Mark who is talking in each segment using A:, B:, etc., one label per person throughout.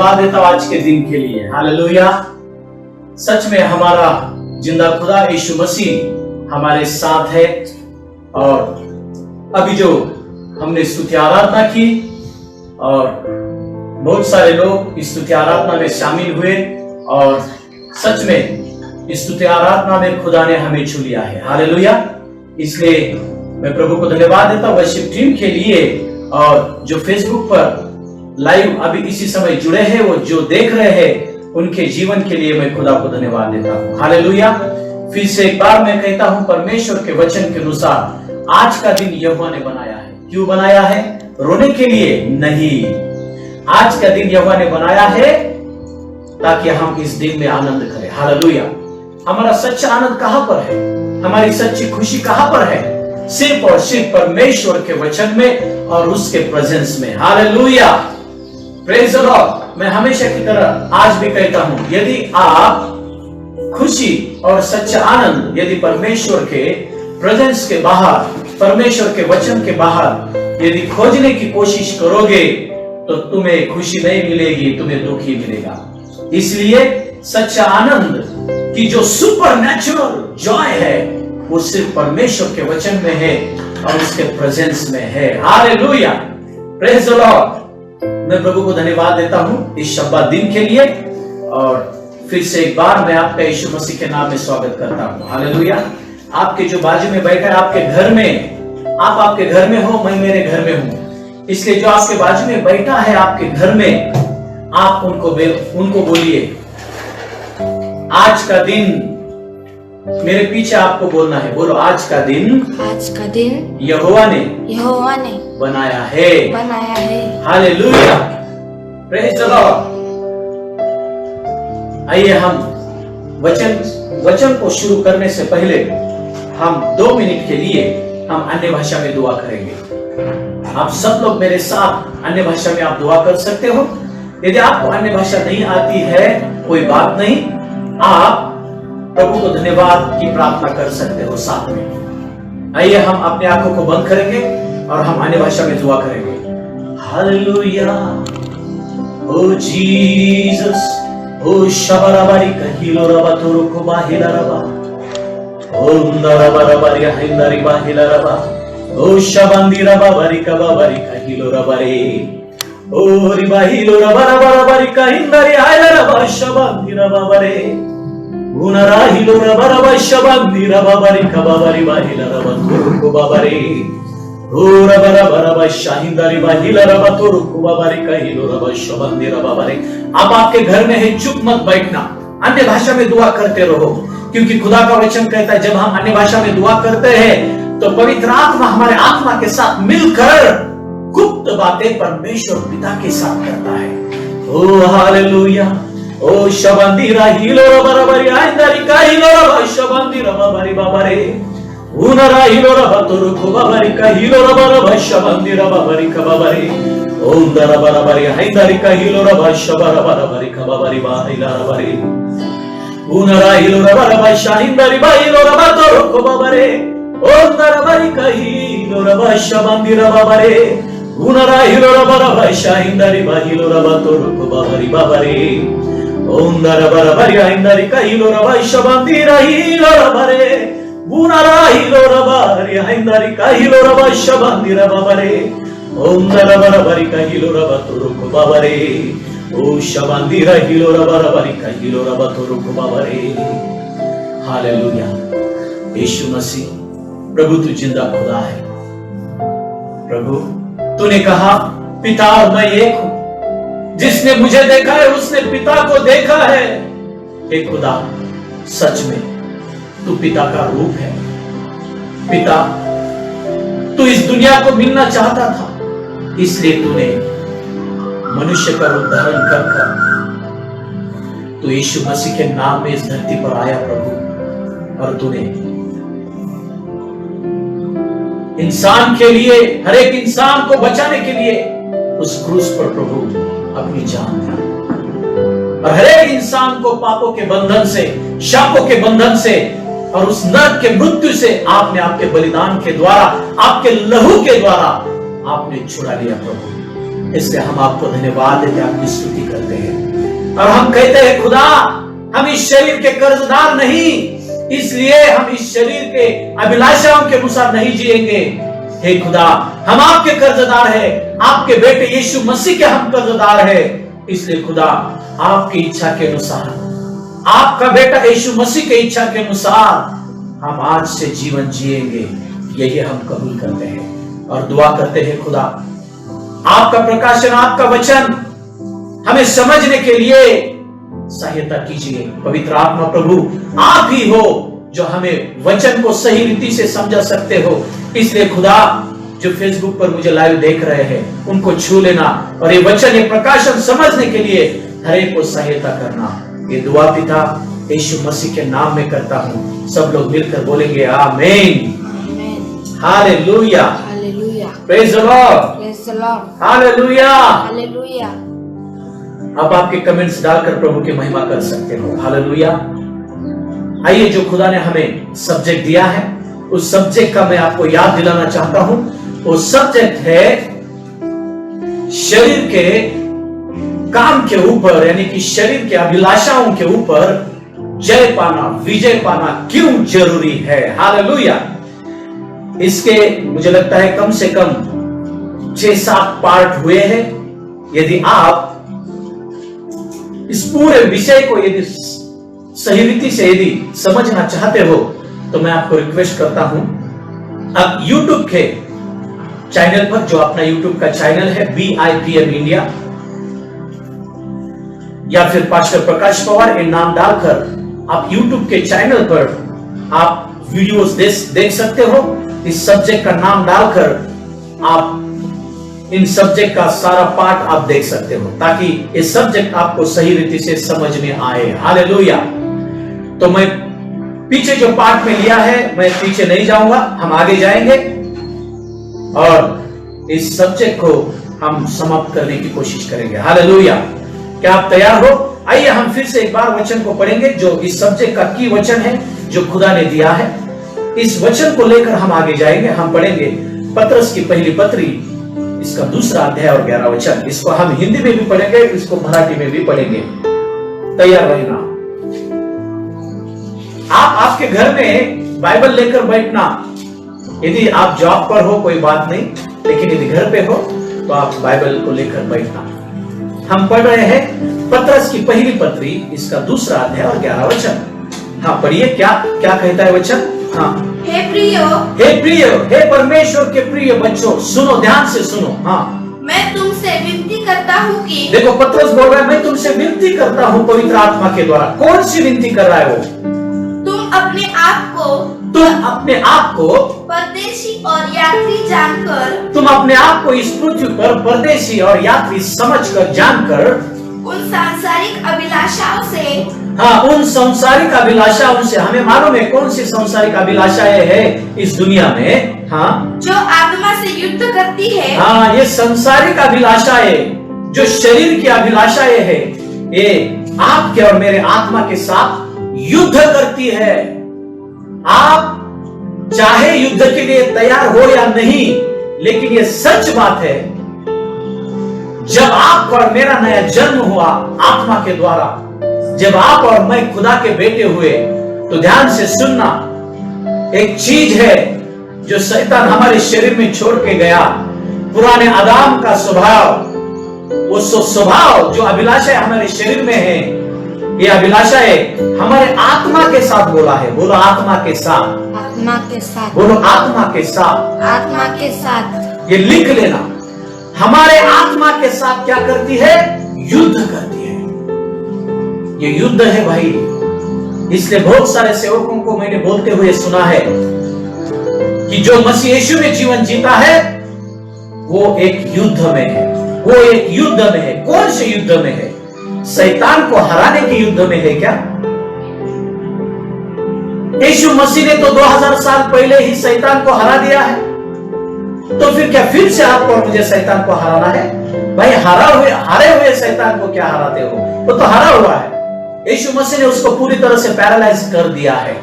A: धन्यवाद देता हूं आज के दिन के लिए। हालेलुया। सच में हमारा जिंदा खुदा यीशु मसीह हमारे साथ है। और अभी जो हमने स्तुति आराधना की और बहुत सारे लोग इस स्तुति आराधना में शामिल हुए और सच में इस स्तुति आराधना में खुदा ने हमें छू लिया है। हालेलुया। इसलिए मैं प्रभु को धन्यवाद देता हूं वर्शिप टीम के लिए और जो फेसबुक पर लाइव अभी इसी समय जुड़े हैं, वो जो देख रहे हैं, उनके जीवन के लिए मैं खुदा को धन्यवाद देता हूं। हालेलुया। फिर से एक बार मैं कहता हूं, परमेश्वर के वचन के अनुसार आज का दिन यहोवा ने बनाया है। क्यों बनाया है? रोने के लिए नहीं। आज का दिन यहोवा ने बनाया है ताकि हम इस दिन में आनंद करें। हालेलुया। हमारा सच्चा आनंद कहां पर है? हमारी सच्ची खुशी कहां पर है? सिर्फ और सिर्फ परमेश्वर के वचन में और उसके प्रेजेंस में। हालेलुया। Praise the Lord. मैं हमेशा की तरह आज भी कहता हूं, यदि आप खुशी और सच्चा आनंद यदि परमेश्वर के प्रेजेंस के बाहर, परमेश्वर के वचन के बाहर यदि खोजने की कोशिश करोगे तो तुम्हें खुशी नहीं मिलेगी, तुम्हें दुख ही मिलेगा। इसलिए सच्चा आनंद की जो सुपर नेचुरल जॉय है वो सिर्फ परमेश्वर के वचन में है और उसके प्रेजेंस में है। हालेलुया। Praise the Lord. मैं प्रभु को धन्यवाद देता हूं इस शब्द दिन के लिए और फिर से एक बार मैं आपका यीशु मसीह के नाम में स्वागत करता हूं। हालेलुया। आपके जो बाजू में बैठा है, आपके घर में, आप आपके घर में हो, मैं मेरे घर में हूं। इसलिए जो आपके बाजू में बैठा है आपके घर में, आप उनको बोलिए, आज का दिन, मेरे पीछे आपको बोलना है, बोलो आज का दिन यहोवा ने बनाया है। हालेलुया। Praise the Lord. आइए हम वचन को शुरू करने से पहले हम 2 मिनट के लिए हम अन्य भाषा में दुआ करेंगे। आप सब लोग मेरे साथ अन्य भाषा में आप दुआ कर सकते हो। यदि आपको अन्य भाषा नहीं आती है, कोई बात नहीं, आप प्रभु को धन्यवाद की प्रार्थना कर सकते हो साथ में। आइए हम अपने आंखों को बंद करेंगे और हम अन्य भाषा में दुआ करेंगे। हालेलुया। ओ जीसस, ओ शबराबारी कहिलो रबा तोरो को बाहिला रबा, ओ नरबराबारी हिंदारी बाहिला रबा, ओ शबंदी रबा बारी कबा बारी कहिलो रबा रे, ओ रिबाहिलो रबा रबा बारी कहिंदारी आयला रबा शबंदी रबा बारे, उनराहिलो रबा रबा शबंदी रबा बारी कबा बारी बाहिला रबा तोरो को बाबारे, ओ रबा रबा रबा शाहिंदारी बाहिला रबा तोरो को बाबारे कहिलो रबा शबंदी रबा बारे। आप आपके घर में है, चुप मत बैठना, अन्य भाषा में दुआ करते रहो, क्योंकि खुदा का वचन कहता है जब हम अन्य भाषा में दुआ करते हैं तो पवित्र आत्मा हमारे आत्मा के साथ मिलकर गुप्त बातें परमेश्वर पिता के साथ करता है। ओ हालेलुया। ओ शबंदी राहिलो रबा रबा आइंदारी काहिलो रबा शबंदी रबा बारी बाबारे, उनराहिलो रबा तोरो को बाबारी काहिलो रबा रबा शबंदी रबा बारी कबाबारे, ओम दरबा रबा आइंदारी काहिलो रबा शबा रबा बारी कबाबारी बाहिला रबा रे, उनराहिलो रबा रबा शाहिंदारी बाहिलो रबा तोरो को बाबारे, ओम दरबारी काहिलो रबा शबंदी रबा बारे, उनराहिलो रबा रबा शाहिंदारी बाहिलो रबा तोरो को बाबारी बाबारे, ओम दरबारी आइंदारी काहिलो रबा शबंदी राहिलो रबा रे, उनराहिलो रबा आइंदारी काहिलो रबा शबंदी रबा बारे, ओम दरबारी काहिलो रबा तोरो को बाबारे, ओ शबंदी राहिलो रबा रबारी काहिलो रबा तोरो को बाबारे। हालेलुया। यीशु मसीह प्रभु तू जिंदा खुदा है। प्रभु तूने कहा पिता और मैं एक हूं, जिसने मुझे देखा है उसने पिता को देखा है। हे खुदा, सच में तू पिता का रूप है। पिता, तू इस दुनिया को मिलना चाहता था, इसलिए तूने मनुष्य का रूप धारण कर तू यीशु मसीह के नाम में इस धरती पर आया प्रभु, और तूने इंसान के लिए, हर एक इंसान को बचाने के लिए उस क्रूस पर प्रभु अपनी जान दी, और हर एक इंसान को पापों के बंधन से, शापों के बंधन से और उस नरक के मृत्यु से आपने आपके बलिदान के द्वारा, आपके लहू के द्वारा आपने छुड़ा लिया प्रभु। इसलिए हम आपको धन्यवाद देते, आपकी स्तुति करते हैं। और हम कहते हैं खुदा हम इस शरीर के कर्जदार नहीं, इसलिए हम इस शरीर के अभिलाषाओं के अनुसार नहीं जिएंगे। हे खुदा हम आपके कर्जदार हैं, आपके बेटे यीशु मसीह के हम कर्जदार हैं, इसलिए खुदा आपकी इच्छा के अनुसार, आपका बेटा यीशु मसीह के इच्छा के अनुसार हम आज से जीवन जिएंगे। यही हम कबूल करते हैं और दुआ करते हैं खुदा आपका प्रकाशन, आपका वचन हमें समझने के लिए सहायता कीजिए। पवित्र आत्मा प्रभु आप ही हो जो हमें वचन को सही रीति से समझा सकते हो, इसलिए खुदा जो फेसबुक पर मुझे लाइव देख रहे हैं उनको छू लेना और ये वचन, ये प्रकाशन समझने के लिए हर एक को सहायता करना। ये दुआ पिता यीशु मसीह के नाम में करता हूं। सब लोग मिलकर बोलेंगे आमीन, hallelujah,
B: hallelujah,
A: praise the Lord,
B: praise the Lord,
A: hallelujah,
B: hallelujah.
A: आप आपके कमेंट्स डालकर प्रभु की महिमा कर सकते हो। हालेलुया। आइए, जो खुदा ने हमें सब्जेक्ट दिया है उस सब्जेक्ट का मैं आपको याद दिलाना चाहता हूं। वो सब्जेक्ट है शरीर के काम के ऊपर, यानी कि शरीर के अभिलाषाओं के ऊपर जय पाना, विजय पाना क्यों जरूरी है। हालेलुया। इसके मुझे लगता है कम से कम 6-7 पार्ट हुए हैं। यदि आप इस पूरे विषय को यदि सही रीति से यदि समझना चाहते हो तो मैं आपको रिक्वेस्ट करता हूं, आप YouTube के चैनल पर, जो अपना YouTube का चैनल है BIPM इंडिया, या फिर पास्टर प्रकाश पवार इन नाम डालकर आप YouTube के चैनल पर आप वीडियोस देख सकते हो। इस सब्जेक्ट का नाम डालकर आप इन सब्जेक्ट का सारा पार्ट आप देख सकते हो, ताकि ये सब्जेक्ट आपको सही रीति से समझ में आए। हालेलुया। तो मैं पीछे जो पार्ट में लिया है मैं पीछे नहीं जाऊंगा, हम आगे जाएंगे और इस सब्जेक्ट को हम समाप्त करने की कोशिश करेंगे। हालेलुया। क्या आप तैयार हो? आइए हम फिर से एक बार वचन को पढ़ेंगे जो इस सब्जेक्ट का की वचन है जो खुदा ने दिया है। इस वचन को लेकर हम आगे जाएंगे। हम पढ़ेंगे पतरस की पहली पत्री, इसका 2 अध्याय और 11 वचन। इसको हम हिंदी में भी पढ़ेंगे, इसको मराठी में भी पढ़ेंगे। तैयार रहना। आप आपके घर में बाइबल लेकर बैठना। यदि आप जॉब पर हो कोई बात नहीं, लेकिन यदि घर पे हो तो आप बाइबल को लेकर बैठना। हम पढ़ रहे हैं पतरस की पहली पत्री, इसका 2 अध्याय और 11 वचन। हाँ पढ़िए, क्या क्या कहता है वचन। हाँ, हे प्रियो, हे परमेश्वर के प्रिय बच्चों, सुनो, ध्यान से सुनो। हाँ,
C: मैं तुमसे विनती करता हूँ कि,
A: देखो पतरस बोल रहा है मैं तुमसे विनती करता हूँ पवित्र आत्मा के द्वारा। कौन सी विनती कर रहा है वो? तुम अपने आप को
C: परदेशी और यात्री जानकर,
A: तुम अपने आप को इस पृथ्वी पर परदेशी और यात्री समझकर, जानकर
C: उन सांसारिक अभिलाषाओं से,
A: हाँ, उन सांसारिक अभिलाषाओं से, हमें मालूम है कौन सी सांसारिक अभिलाषाएं हैं इस दुनिया में, हाँ,
C: जो आत्मा से युद्ध करती है।
A: हाँ, ये सांसारिक अभिलाषाएं जो शरीर की अभिलाषाएं है, ये आपके और मेरे आत्मा के साथ युद्ध करती है। आप चाहे युद्ध के लिए तैयार हो या नहीं, लेकिन ये सच बात है, जब आप और मेरा नया जन्म हुआ आत्मा के द्वारा, जब आप और मैं खुदा के बेटे हुए, तो ध्यान से सुनना, एक चीज है जो शैतान हमारे शरीर में छोड़ के गया, पुराने आदम का स्वभाव, वो स्वभाव जो अभिलाषाएं हमारे शरीर में है, ये अभिलाषाएं हमारे आत्मा के साथ बोला है। बोलो आत्मा के साथ,
B: आत्मा के साथ,
A: बोलो आत्मा के साथ,
B: आत्मा के साथ।
A: ये लिख लेना, हमारे आत्मा के साथ क्या करती है? युद्ध करती है। ये युद्ध है भाई। इसलिए बहुत सारे सेवकों को मैंने बोलते हुए सुना है कि जो मसीह यीशु में जीवन जीता है वो एक युद्ध में है, वो एक युद्ध में है। कौन से युद्ध में है? शैतान को हराने के युद्ध में है क्या? यीशु मसीह ने तो 2000 साल पहले ही शैतान को हरा दिया है, तो फिर क्या फिर से आपको और मुझे शैतान को हराना है? भाई हारे हुए शैतान को क्या हराते हो? वो तो हरा हुआ है। यीशु मसीह ने उसको पूरी तरह से पैरालाइज कर दिया है।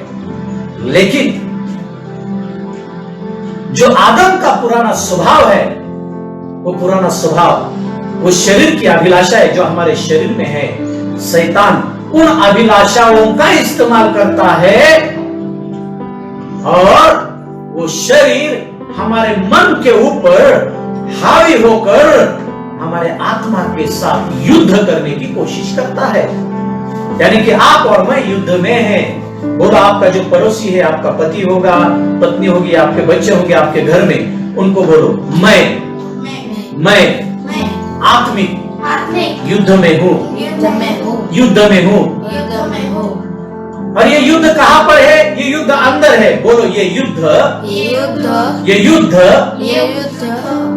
A: लेकिन जो आदम का पुराना स्वभाव है, वो पुराना स्वभाव, वो शरीर की अभिलाषाएं जो हमारे शरीर में है, शैतान उन अभिलाषाओं का इस्तेमाल करता है और वो शरीर हमारे मन के ऊपर हावी होकर हमारे आत्मा के साथ युद्ध करने की कोशिश करता है। यानी कि आप और मैं युद्ध में हैं। बोलो, आपका जो पड़ोसी है, आपका पति होगा, पत्नी होगी, आपके बच्चे होंगे आपके घर में, उनको बोलो मैं आत्मिक युद्ध में हूँ, युद्ध में हूँ। और ये युद्ध कहाँ पर है? ये युद्ध अंदर है। बोलो, ये युद्ध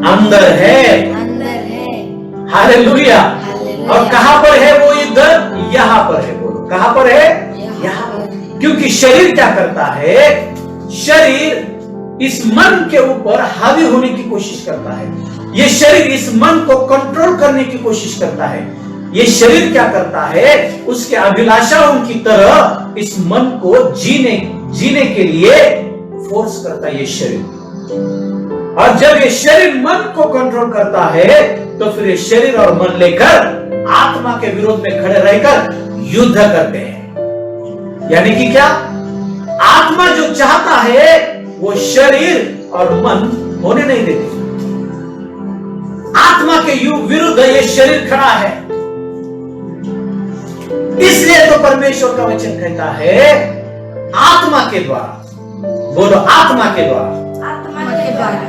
A: अंदर है। हालेलुया। और कहाँ पर है वो युद्ध? यहाँ पर है। बोलो, कहाँ पर है? यहाँ पर। क्योंकि शरीर क्या करता है? शरीर इस मन के ऊपर हावी होने की कोशिश करता है। ये शरीर इस मन को कंट्रोल करने की कोशिश करता है। ये शरीर क्या करता है? उसके अभिलाषाओं की तरह इस मन को जीने के लिए फोर्स करता है ये शरीर। और जब ये शरीर मन को कंट्रोल करता है तो फिर ये शरीर और मन लेकर आत्मा के विरोध में खड़े रहकर युद्ध करते हैं। यानी कि क्या? आत्मा जो चाहता है वो शरीर और मन होने नहीं देती। आत्मा के विरुद्ध ये शरीर खड़ा है। इसलिए तो परमेश्वर का वचन कहता है आत्मा के द्वारा। बोलो, आत्मा के द्वारा,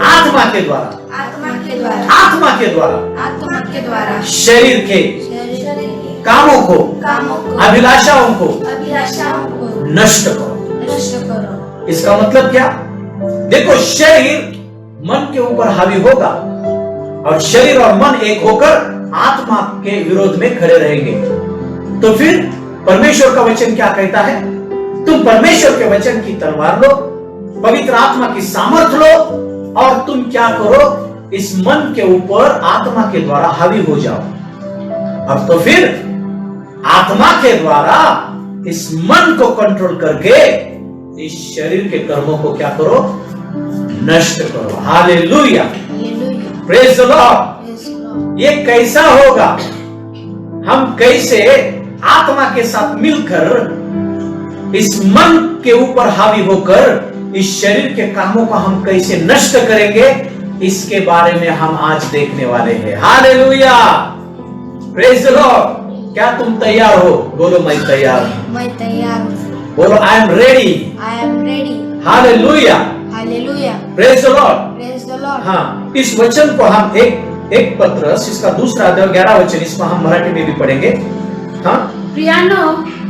A: आत्मा के द्वारा, आत्मा के द्वारा शरीर के कामों को, अभिलाषाओं को नष्ट करो। इसका मतलब क्या? देखो, शरीर मन के ऊपर हावी होगा और शरीर और मन एक होकर आत्मा के विरोध में खड़े रहेंगे। तो फिर परमेश्वर का वचन क्या कहता है? तुम परमेश्वर के वचन की तलवार लो, पवित्र आत्मा की सामर्थ लो और तुम क्या करो? इस मन के ऊपर आत्मा के द्वारा हावी हो जाओ। अब तो फिर आत्मा के द्वारा इस मन को कंट्रोल करके इस शरीर के कर्मों को क्या करो? नष्ट करो। Hallelujah, praise the Lord. ये कैसा होगा? हम कैसे आत्मा के साथ मिलकर इस मन के ऊपर हावी होकर इस शरीर के कामों को हम कैसे नष्ट करेंगे, इसके बारे में हम आज देखने वाले हैं। Hallelujah, praise the Lord. क्या तुम तैयार हो? बोलो, मैं तैयार हूं।
B: मैं तैयार हूँ।
A: बोलो, I am ready.
B: I am ready.
A: Hallelujah,
B: hallelujah,
A: praise the Lord.
B: Praise the Lord.
A: हाँ, इस वचन को हम एक पत्रस इसका 2 अध्याय 11 वचन, इसको हम मराठी में भी पढ़ेंगे। हाँ
D: प्रियांनो,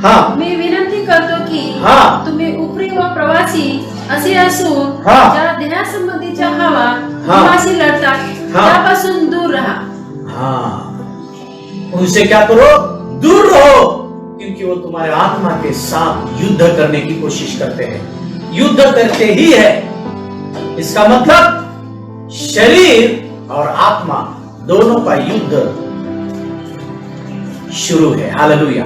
A: हाँ,
D: मी विनंती करतो की
A: हाँ,
D: तुम्ही उपरी व प्रवासी असे असून
A: हाँ,
D: ज्या देहासंबंधीच्या हवा
A: हाँ,
D: तुम्हाशी लढतात
A: हाँ,
D: त्यापासून दूर राहा।
A: हाँ, उनसे क्या करो? दूर रहो, क्योंकि वो तुम्हारे आत्मा के साथ युद्ध करने की कोशिश करते हैं। युद्ध करते ही है। इसका मतलब शरीर और आत्मा दोनों का युद्ध शुरू है। हालेलुया।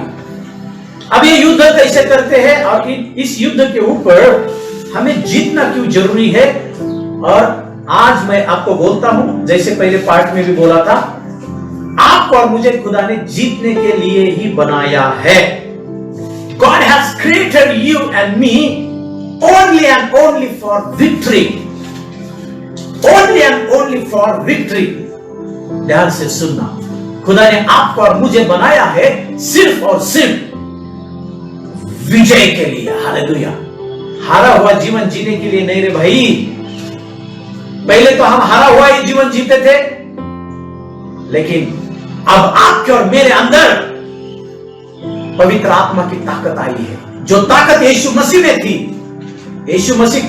A: अब ये युद्ध कैसे करते हैं और इस युद्ध के ऊपर हमें जीतना क्यों जरूरी है? और आज मैं आपको बोलता हूं, जैसे पहले पार्ट में भी बोला था, आपको और मुझे खुदा ने जीतने के लिए ही बनाया है। God has created you and me only and only for victory. Only and only for victory. ध्यान से सुनना, खुदा ने आपको और मुझे बनाया है सिर्फ और सिर्फ विजय के लिए। हालेलुया। हारा हुआ जीवन जीने के लिए नहीं रे भाई। पहले तो हम हारा हुआ ही जीवन जीते थे, लेकिन अब आपके और मेरे अंदर पवित्र आत्मा की ताकत आई है। जो ताकत यीशु मसीह में थी। यीशु मसीह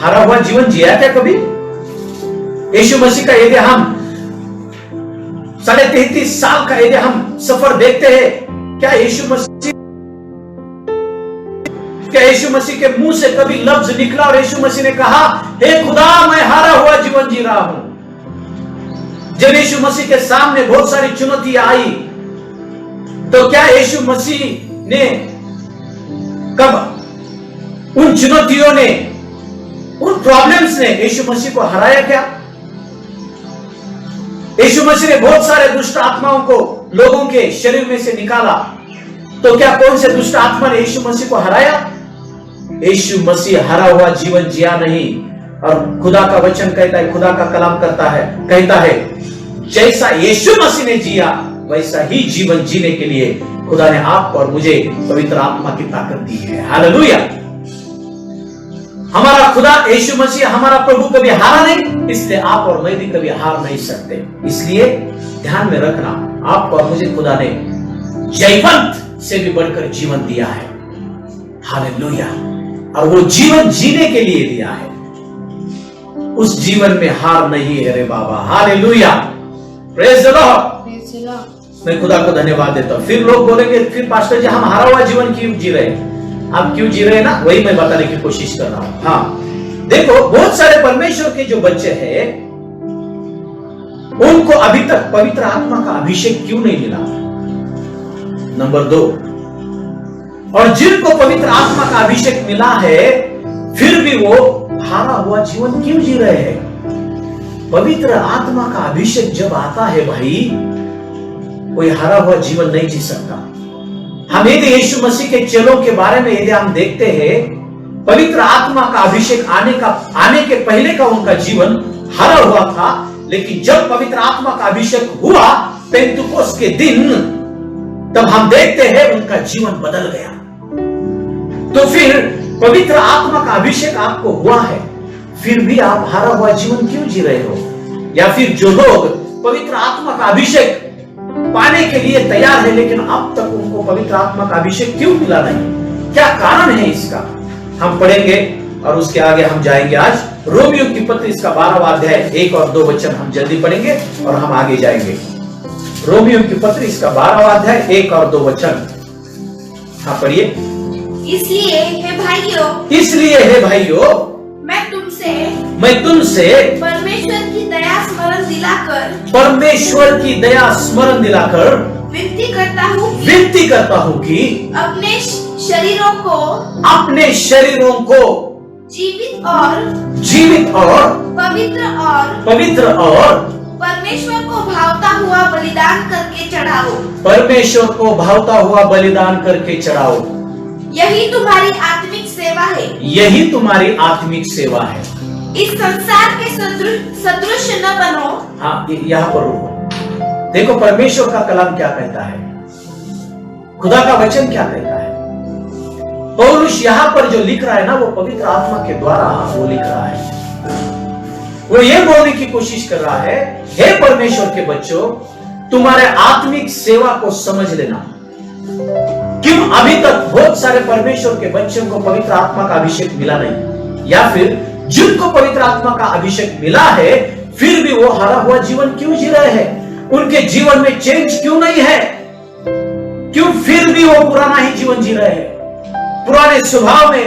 A: हारा हुआ जीवन जिया क्या कभी? यीशु मसीह का यदि हम 33.5 साल का यदि हम सफर देखते हैं, क्या यीशु मसीह के मुंह से कभी लफ्ज निकला और यीशु मसीह ने कहा, हे खुदा, मैं हारा हुआ जीवन जी रहा हूं? जब यीशु मसीह के सामने बहुत सारी चुनौतियां आई, तो क्या यीशु मसीह ने कब उन चुनौतियों ने, उन प्रॉब्लम्स ने यीशु मसीह को हराया क्या? यीशु मसीह ने बहुत सारे दुष्ट आत्माओं को लोगों के शरीर में से निकाला, तो क्या कौन से दुष्ट आत्मा ने यीशु मसीह को हराया? यीशु मसीह हरा हुआ जीवन जिया नहीं। और खुदा का वचन कहता है, खुदा का कलाम कहता है जैसा यीशु मसीह ने जिया वैसा ही जीवन जीने के लिए खुदा ने आपको और मुझे पवित्र आत्मा की ताकत दी है। हालेलुया। हमारा खुदा यीशु मसीह हमारा प्रभु कभी हारा नहीं, इसलिए आप और मैं भी कभी हार नहीं सकते। इसलिए ध्यान में रखना, आपको और मुझे खुदा ने जयवंत से भी बढ़कर जीवन दिया है। हालेलुया। और वो जीवन जीने के लिए दिया है, उस जीवन में हार नहीं है रे बाबा। Hallelujah. Praise the Lord.
B: Praise the Lord.
A: मैं खुदा को धन्यवाद देता हूं। फिर लोग बोलेंगे, फिर पास्टर जी हम हारा हुआ जीवन क्यों जी रहे हैं? आप क्यों जी रहे हैं ना, वही मैं बताने की कोशिश कर रहा हूं। हाँ, देखो बहुत सारे परमेश्वर के जो बच्चे हैं उनको अभी तक पवित्र आत्मा का अभिषेक क्यों नहीं मिला? नंबर 2, और जिनको पवित्र आत्मा का अभिषेक मिला है फिर भी वो हारा हुआ जीवन क्यों जी रहे हैं? पवित्र आत्मा का अभिषेक जब आता है भाई, कोई हारा हुआ जीवन नहीं जी सकता। हम यदि यीशु मसीह के चेलों के बारे में यदि हम देखते हैं, पवित्र आत्मा का अभिषेक आने के पहले का उनका जीवन हारा हुआ था, लेकिन जब पवित्र आत्मा का अभिषेक हुआ पेंतुकोस के दिन, तब हम देखते हैं उनका जीवन बदल गया। तो फिर पवित्र आत्मा का अभिषेक आपको हुआ है, फिर भी आप हारा हुआ जीवन क्यों जी रहे हो? या फिर जो लोग पवित्र आत्मा का अभिषेक पाने के लिए तैयार है लेकिन अब तक उनको पवित्र आत्मा का अभिषेक क्यों मिला नहीं? क्या कारण है इसका? हम पढ़ेंगे और उसके आगे हम जाएंगे। आज रोमियो की पत्री इसका 12वां अध्याय 1 और 2 वचन हम जल्दी पढ़ेंगे और हम आगे जाएंगे। रोमियो की पत्री इसका 12वां अध्याय 1 और 2 वचन। हाँ पढ़िए।
C: इसलिए हे भाइयों, मैं तुमसे परमेश्वर की दया स्मरण दिलाकर
A: विनती करता हूँ कि
C: अपने
A: शरीरों को
C: जीवित और
A: पवित्र और
C: परमेश्वर को भावता हुआ बलिदान करके चढ़ाओ। यही तुम्हारी आत्मिक सेवा है। इस संसार के सदृश न बनो।
A: हाँ, यहाँ पर रुको। देखो परमेश्वर का कलाम क्या कहता है, खुदा का वचन क्या कहता है। पौलुस यहाँ पर जो लिख रहा है ना, वो पवित्र आत्मा के द्वारा वो लिख रहा है। वो ये बोलने की कोशिश कर रहा है, हे परमेश्वर के बच्चों, तुम्हारे आत्मिक सेवा को समझ लेना। क्यों अभी तक बहुत सारे परमेश्वर के बच्चों को पवित्र आत्मा का अभिषेक मिला नहीं, या फिर जिनको पवित्र आत्मा का अभिषेक मिला है फिर भी वो हारा हुआ जीवन क्यों जी रहे हैं? उनके जीवन में चेंज क्यों नहीं है? क्यों फिर भी वो पुराना ही जीवन जी रहे हैं? पुराने स्वभाव में,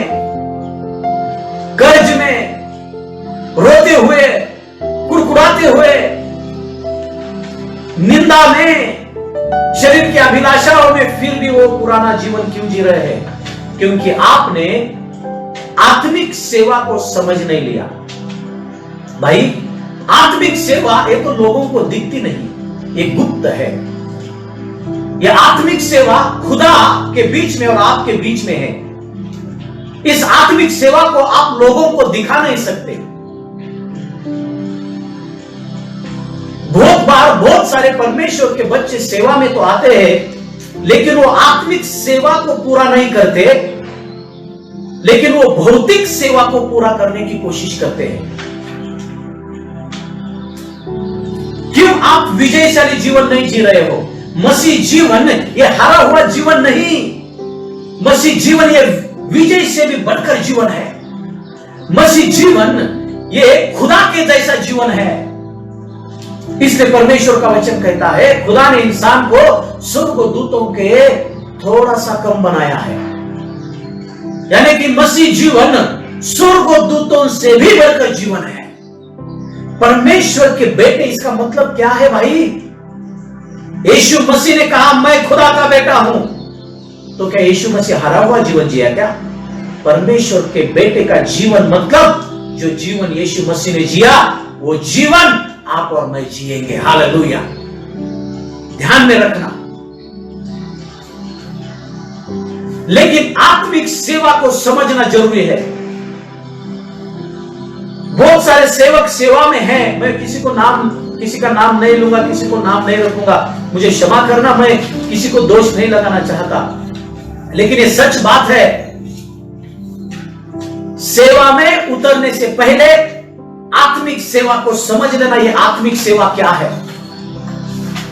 A: कर्ज में, रोते हुए, कुड़कुड़ाते हुए, निंदा में, शरीर की अभिलाषाओं में, फिर भी वो पुराना जीवन क्यों जी रहे हैं? क्योंकि आपने आत्मिक सेवा को समझ नहीं लिया। भाई आत्मिक सेवा ये तो लोगों को दिखती नहीं, ये गुप्त है। ये आत्मिक सेवा खुदा के बीच में और आपके बीच में है। इस आत्मिक सेवा को आप लोगों को दिखा नहीं सकते। बहुत बार बहुत सारे परमेश्वर के बच्चे सेवा में तो आते हैं लेकिन वो आत्मिक सेवा को पूरा नहीं करते, लेकिन वो भौतिक सेवा को पूरा करने की कोशिश करते हैं। क्यों आप विजयशाली जीवन नहीं जी रहे हो? मसीह जीवन ये हारा हुआ जीवन नहीं, मसीह जीवन ये विजय से भी बढ़कर जीवन है। मसीह जीवन ये खुदा के जैसा जीवन है। इसलिए परमेश्वर का वचन कहता है, खुदा ने इंसान को स्वर्गदूतों के थोड़ा सा कम बनाया है। यानी कि मसीह जीवन स्वर्गदूतों से भी बढ़कर जीवन है। परमेश्वर के बेटे, इसका मतलब क्या है भाई? यीशु मसीह ने कहा मैं खुदा का बेटा हूं, तो क्या यीशु मसीह हरा हुआ जीवन जिया क्या? परमेश्वर के बेटे का जीवन मतलब जो जीवन यीशु मसीह ने जिया वो जीवन आप और मैं जिएंगे। हालेलुया। ध्यान में रखना, लेकिन आत्मिक सेवा को समझना जरूरी है। बहुत सारे सेवक सेवा में हैं, मैं किसी का नाम नहीं लूंगा, किसी को नाम नहीं रखूंगा, मुझे क्षमा करना, मैं किसी को दोष नहीं लगाना चाहता, लेकिन ये सच बात है, सेवा में उतरने से पहले आत्मिक सेवा को समझ लेना। ये आत्मिक सेवा क्या है?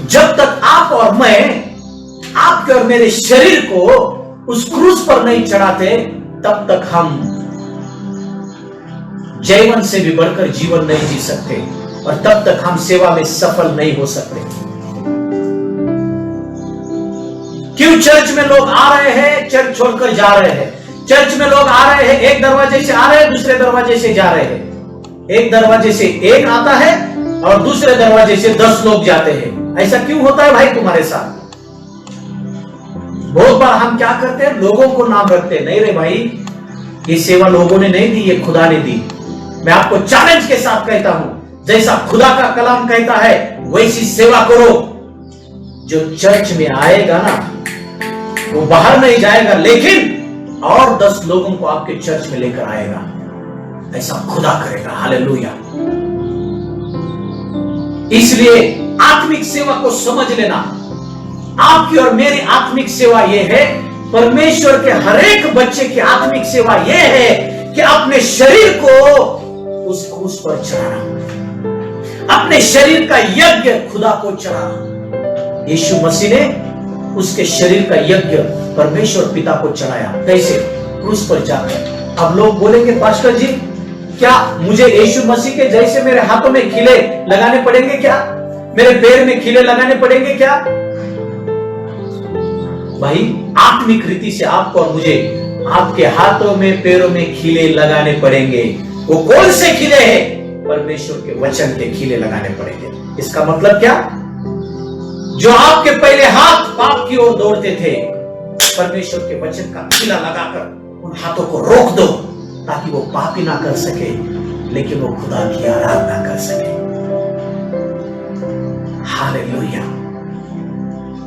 A: जब तक आप और मैं आपके और मेरे शरीर को उस क्रूस पर नहीं चढ़ाते, तब तक हम जीवन से भी बढ़कर जीवन नहीं जी सकते, और तब तक हम सेवा में सफल नहीं हो सकते। क्यों चर्च में लोग आ रहे हैं, चर्च छोड़कर जा रहे हैं? चर्च में लोग आ रहे हैं, एक दरवाजे से आ रहे हैं, दूसरे दरवाजे से जा रहे हैं। एक दरवाजे से एक आता है और दूसरे दरवाजे से 10 लोग जाते हैं। ऐसा क्यों होता है भाई तुम्हारे साथ? बहुत बार हम क्या करते हैं, लोगों को नाम रखते हैं। नहीं रे भाई, ये सेवा लोगों ने नहीं दी, ये खुदा ने दी। मैं आपको चैलेंज के साथ कहता हूं, जैसा खुदा का कलाम कहता है वैसी सेवा करो। जो चर्च में आएगा ना, वो बाहर नहीं जाएगा, लेकिन और 10 लोगों को आपके चर्च में लेकर आएगा। ऐसा खुदा करेगा। हालेलुया। इसलिए आत्मिक सेवा को समझ लेना। आपकी और मेरी आत्मिक सेवा यह है, परमेश्वर के हर एक बच्चे की आत्मिक सेवा यह है कि अपने शरीर को उस क्रूस पर चढ़ाना, अपने शरीर का यज्ञ खुदा को चढ़ाना। यीशु मसीह ने उसके शरीर का यज्ञ परमेश्वर पिता को चढ़ाया। कैसे? क्रूस पर जाकर। अब लोग बोलेंगे, पास्टर जी, क्या मुझे यीशु मसीह के जैसे मेरे हाथों में खीले लगाने पड़ेंगे क्या? मेरे पैर में खीले लगाने पड़ेंगे क्या? भाई, आत्मिक रीति से आपको और मुझे आपके हाथों में पैरों में खीले लगाने पड़ेंगे। वो कौन से खीले हैं? परमेश्वर के वचन के खीले लगाने पड़ेंगे। इसका मतलब क्या? जो आपके पहले हाथ पाप की ओर दौड़ते थे, परमेश्वर के वचन का खीला लगाकर उन हाथों को रोक दो, ताकि वो पाप ही ना कर सके, लेकिन वो खुदा की आराधना कर सके। हालेलुया।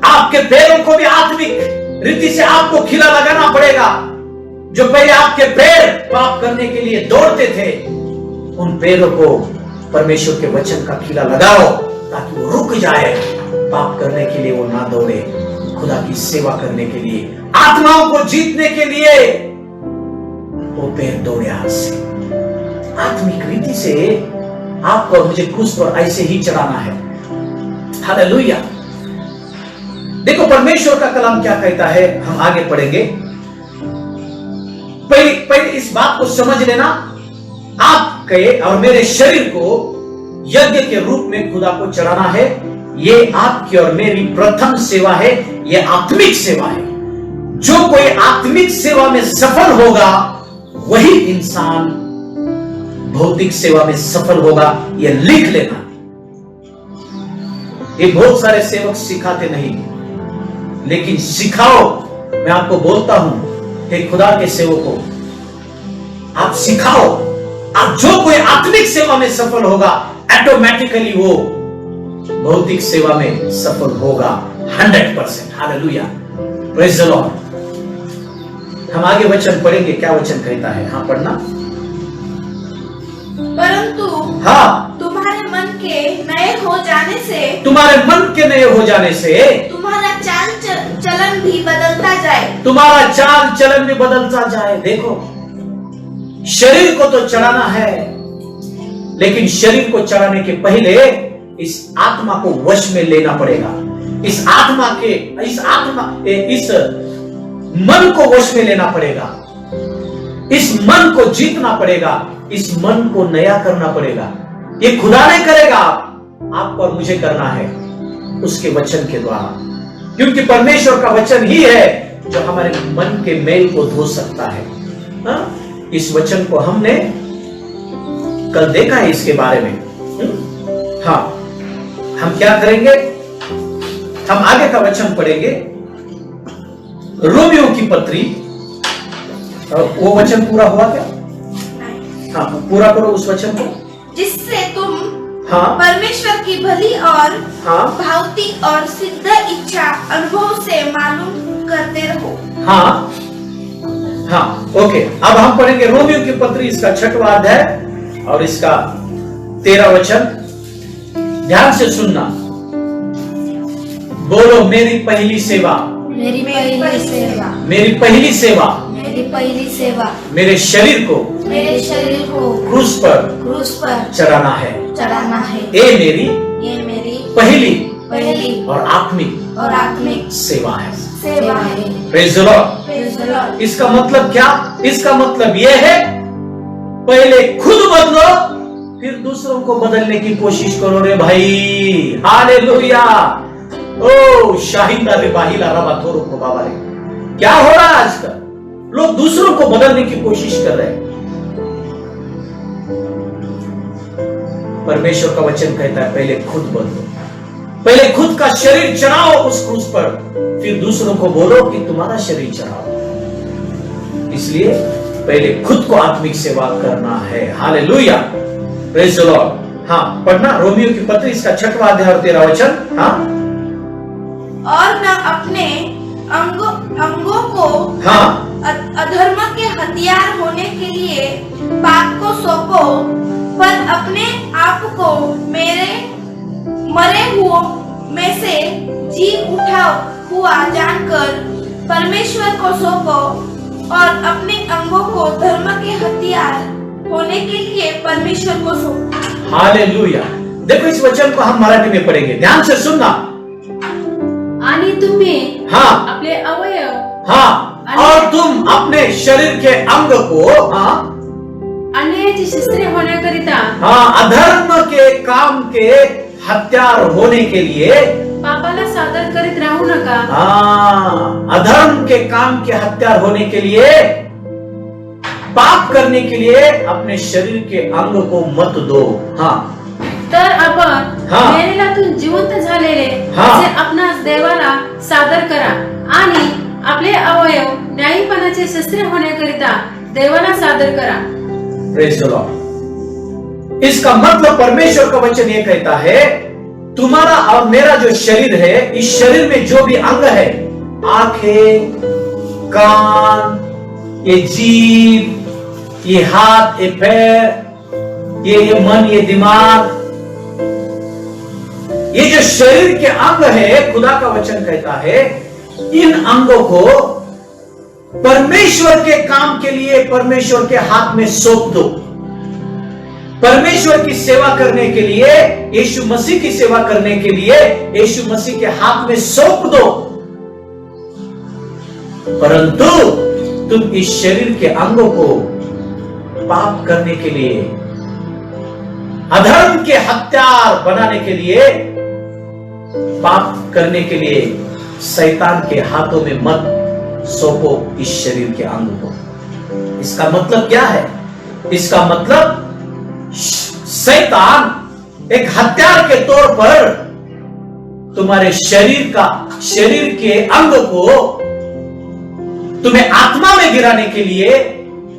A: आपके पैरों को भी आत्मिक रीति से आपको खीला लगाना पड़ेगा। जो पहले आपके पैर पाप करने के लिए दौड़ते थे, उन पैरों को परमेश्वर के वचन का खीला लगाओ, ताकि वो रुक जाए, पाप करने के लिए वो ना दौड़े, खुदा की सेवा करने के लिए, आत्माओं को जीतने के लिए वो पैर दौड़े हाथ से। आत्मिक रीति से आपको और मुझे क्रूस पर ऐसे ही चढ़ाना है। हालेलुया। देखो परमेश्वर का कलाम क्या कहता है, हम आगे पढ़ेंगे। पहले इस बात को समझ लेना, आपके और मेरे शरीर को यज्ञ के रूप में खुदा को चढ़ाना है। ये आपकी और मेरी प्रथम सेवा है, ये आत्मिक सेवा है। जो कोई आत्मिक सेवा में सफल होगा, वही इंसान भौतिक सेवा में सफल होगा। ये लिख लेना। ये बहुत सारे सेवक सिखाते नहीं, लेकिन सिखाओ। मैं आपको बोलता हूं, हे खुदा के सेवकों, आप सिखाओ। आप जो कोई आत्मिक सेवा में सफल होगा, ऑटोमेटिकली वो भौतिक सेवा में सफल होगा 100%। Hallelujah, praise the Lord. हम आगे वचन पढ़ेंगे, क्या वचन कहता है? हाँ, पढ़ना।
C: परंतु
A: हाँ,
C: तुम्हारे मन के नए हो जाने से,
A: तुम्हारे मन के नए हो जाने से
C: तुम्हारा चाल चलन भी बदलता जाए।
A: तुम्हारा चाल चलन भी बदलता जाए। देखो, शरीर को तो चढ़ाना है, लेकिन शरीर को चढ़ाने के पहले इस आत्मा को वश में लेना पड़ेगा। इस मन को वश में लेना पड़ेगा। इस मन को जीतना पड़ेगा। इस मन को नया करना पड़ेगा। ये खुदा नहीं करेगा, आपको और मुझे करना है उसके वचन के द्वारा, क्योंकि परमेश्वर का वचन ही है जो हमारे मन के मैल को धो सकता है। इस वचन को हमने कल देखा है, इसके बारे में। हाँ, हम क्या करेंगे? हम आगे का वचन पढ़ेंगे, रोमियो की पत्री। वो वचन पूरा हुआ क्या? हाँ, पूरा करो उस वचन को,
C: जिससे तुम
A: हाँ,
C: परमेश्वर की भली और
A: हाँ,
C: भावती और सिद्ध इच्छा अनुभव से मालूम करते रहो।
A: हाँ, ओके, अब हम पढ़ेंगे रोमियो की पत्री, इसका 6वां अध्याय और इसका 13 वचन। ध्यान से सुनना। बोलो, मेरी पहली सेवा,
B: मेरी पहली सेवा,
A: मेरी पहली सेवा
B: मेरी पहली सेवा
A: मेरे शरीर को
B: मेरे शरीर को
A: क्रूस पर चढ़ाना है।
B: चढ़ाना है।
A: ये मेरी
B: मेरी
A: पहली और आत्मिक सेवा है।
B: सेवा है।
A: Praise the Lord.
B: Praise the Lord।
A: इसका मतलब क्या? इसका मतलब यह है, पहले खुद बदलो, फिर दूसरों को बदलने की कोशिश करो रे भाई। हालेलुया। ओ शाहिंदा रे बाहिला रबा थोरो को बाबा रे। क्या हो रहा है आजकल? लोग दूसरों को बदलने की कोशिश कर रहे हैं। परमेश्वर का वचन कहता है, पहले खुद बदलो, पहले खुद का शरीर चढ़ाओ उस क्रूस पर, फिर दूसरों को बोलो कि तुम्हारा शरीर चढ़ाओ। इसलिए पहले खुद को आत्मिक सेवा करना है। हालेलुया। Praise the Lord. हाँ, पढ़ना रोमियो की पत्री, इसका 6वां अध्याय और 13 वचन। हाँ,
C: और न अपने अंगों को
A: हाँ,
C: अधर्म के हथियार होने के लिए पाप को सौंपो, पर अपने आप को मेरे मरे हुओं में से जी उठा हुआ जानकर परमेश्वर को सौंपो, और अपने अंगों को धर्म के हथियार होने के लिए परमेश्वर को सौंपो।
A: हालेलुया। देखो, इस वचन को हम मराठी में पढ़ेंगे, ध्यान से सुनना।
D: आणि तुम्ही
A: हाँ,
D: आपले अवयव
A: हाँ, और तुम अपने शरीर के अंग को, हाँ,
D: अन्यायाची शस्त्रे होण्याकरिता
A: हाँ, अधर्म के काम के हथियार होने के लिए,
D: पापाला सादर करीत राहू नका।
A: हाँ, अधर्म के काम के हथियार होने के लिए, पाप करने के लिए अपने शरीर के अंग को मत दो। हाँ,
D: तर आपण
A: हाँ,
D: मेलेल्यातून जिवंत झालेले
A: हाँ,
D: असे आपणास देवाला सादर करा, आणि आपले अवयव न्यायीपणाचे शस्त्रे होण्याकरिता देवाला सादर करा।
A: Praise the Lord. इसका मतलब परमेश्वर का वचन ये कहता है, तुम्हारा और मेरा जो शरीर है, इस शरीर में जो भी अंग है, आंखें, कान, ये जीभ, ये हाथ, ये पैर, ये मन, ये दिमाग, ये जो शरीर के अंग है, खुदा का वचन कहता है, इन अंगों को परमेश्वर के काम के लिए परमेश्वर के हाथ में सौंप दो। परमेश्वर की सेवा करने के लिए, यीशु मसीह की सेवा करने के लिए यीशु मसीह के हाथ में सौंप दो। परंतु तुम इस शरीर के अंगों को पाप करने के लिए, अधर्म के हथियार बनाने के लिए, पाप करने के लिए शैतान के हाथों में मत सौंपो इस शरीर के अंग को। इसका मतलब क्या है? इसका मतलब शैतान एक हथियार के तौर पर तुम्हारे शरीर के अंग को तुम्हें आत्मा में गिराने के लिए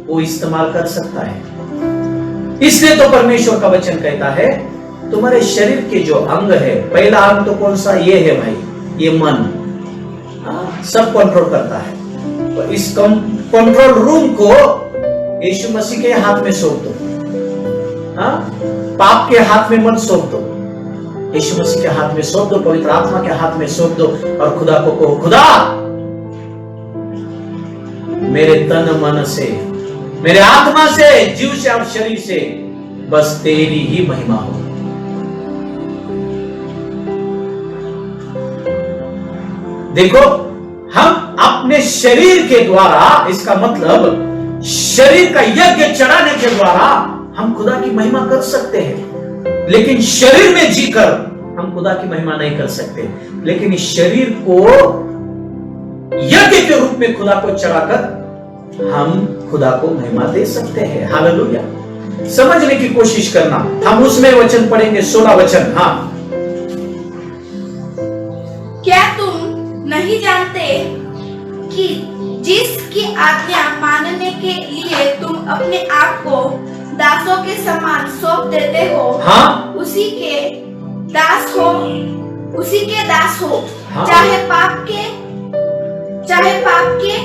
A: वो इस्तेमाल कर सकता है। इसलिए तो परमेश्वर का वचन कहता है, तुम्हारे शरीर के जो अंग है, पहला अंग तो कौन सा? ये है भाई, ये मन। सब कंट्रोल करता है। तो इस कंट्रोल रूम को यीशु मसीह के हाथ में सौंप दो। पाप के हाथ में मत सौंप दो, यीशु मसीह के हाथ में सौंप दो, पवित्र आत्मा के हाथ में सौंप दो, और खुदा को कहो, खुदा मेरे तन मन से, मेरे आत्मा से, जीव से और शरीर से बस तेरी ही महिमा हो। देखो, हम अपने शरीर के द्वारा, इसका मतलब शरीर का यज्ञ चढ़ाने के द्वारा हम खुदा की महिमा कर सकते हैं, लेकिन शरीर में जीकर हम खुदा की महिमा नहीं कर सकते। लेकिन इस शरीर को यज्ञ के रूप में खुदा को चढ़ाकर हम खुदा को महिमा दे सकते हैं। हालेलुया। समझने की कोशिश करना। हम उसमें वचन पढ़ेंगे, 16 वचन। हाँ,
C: क्या तुम नहीं जानते कि जिसकी आज्ञा मानने के लिए तुम अपने आप को दासों के समान सौंप देते हो,
A: हाँ,
C: उसी के दास हो,
A: हाँ,
C: चाहे पाप के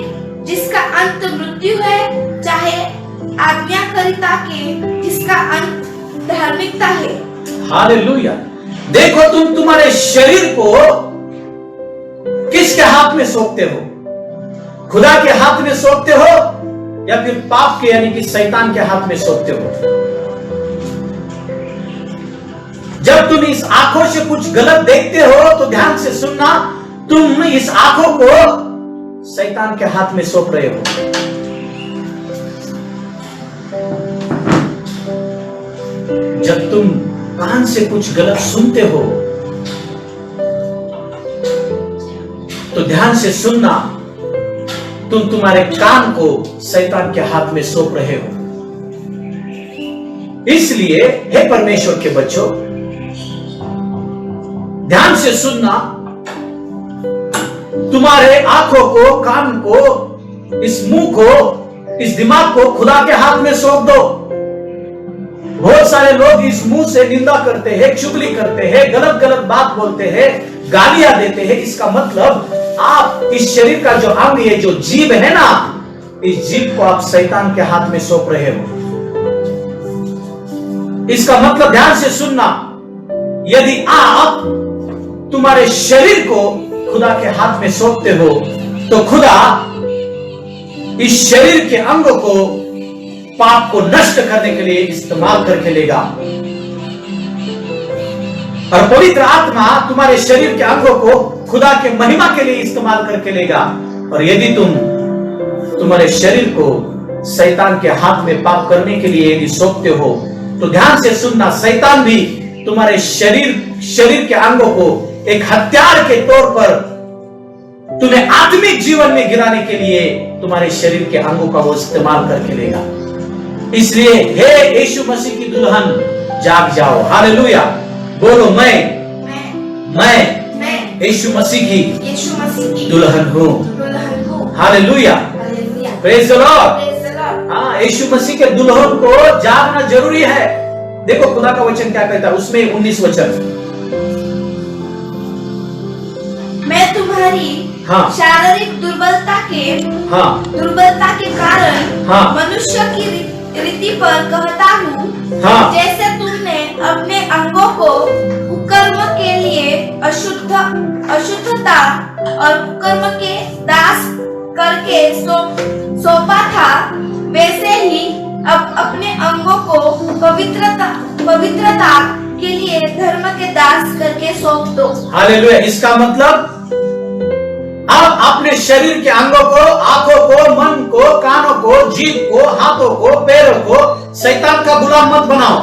C: जिसका अंत मृत्यु है, चाहे आज्ञाकारिता के जिसका अंत धार्मिकता है।
A: हालेलुया। देखो, तुम तुम्हारे शरीर को किसके हाथ में सौंपते हो? खुदा के हाथ में सौंपते हो या फिर पाप के यानी कि शैतान के हाथ में सौंपते हो? जब तुम इस आंखों से कुछ गलत देखते हो तो ध्यान से सुनना, तुम इस आंखों को शैतान के हाथ में सौंप रहे हो। जब तुम कान से कुछ गलत सुनते हो तो ध्यान से सुनना, तुम तुम्हारे कान को शैतान के हाथ में सौंप रहे हो। इसलिए हे परमेश्वर के बच्चों, ध्यान से सुनना, तुम्हारे आंखों को, कान को, इस मुंह को, इस दिमाग को खुदा के हाथ में सौंप दो। बहुत सारे लोग इस मुंह से निंदा करते हैं, चुगली करते हैं, गलत गलत बात बोलते हैं, गालियां देते हैं। इसका मतलब आप इस शरीर का जो अंग है, जो जीभ है ना, इस जीभ को आप शैतान के हाथ में सौंप रहे हो। इसका मतलब ध्यान से सुनना, यदि आप तुम्हारे शरीर को खुदा के हाथ में सौंपते हो तो खुदा इस शरीर के अंगों को पाप को नष्ट करने के लिए इस्तेमाल करके लेगा, और पवित्र आत्मा तुम्हारे शरीर के अंगों को खुदा के महिमा के लिए इस्तेमाल करके लेगा। और यदि तुम तुम्हारे शरीर को शैतान के हाथ में पाप करने के लिए यदि सौंपते हो तो ध्यान से सुनना, शैतान भी तुम्हारे शरीर के अंगों को एक हथियार के तौर पर तुम्हें आत्मिक जीवन में गिराने के लिए तुम्हारे शरीर के अंगों का वो इस्तेमाल करके लेगा। इसलिए हे यीशु मसीह की दुल्हन, जाग जाओ। हालेलुया। बोलो, मैं यीशु मसीह की दुल्हन हूँ। हालेलुया। Praise the Lord. हाँ, यीशु मसीह के दुल्हन को जागना जरूरी है। देखो खुदा का वचन क्या कहता है, उसमें 19 वचन,
C: मैं तुम्हारी शारीरिक दुर्बलता के कारण मनुष्य की रीति पर कहता हूँ, जैसे तुमने अपने अंगों को कुकर्म के लिए अशुद्धता और कुकर्म के दास करके सौंपा था, वैसे ही अब अपने अंगों को पवित्रता के लिए धर्म के दास करके सौंप दो।
A: हालेलुया। इसका मतलब आप अपने शरीर के अंगों को, आंखों को, मन को, कानों को, जीभ को, हाथों को, पैरों को शैतान का गुलाम मत बनाओ,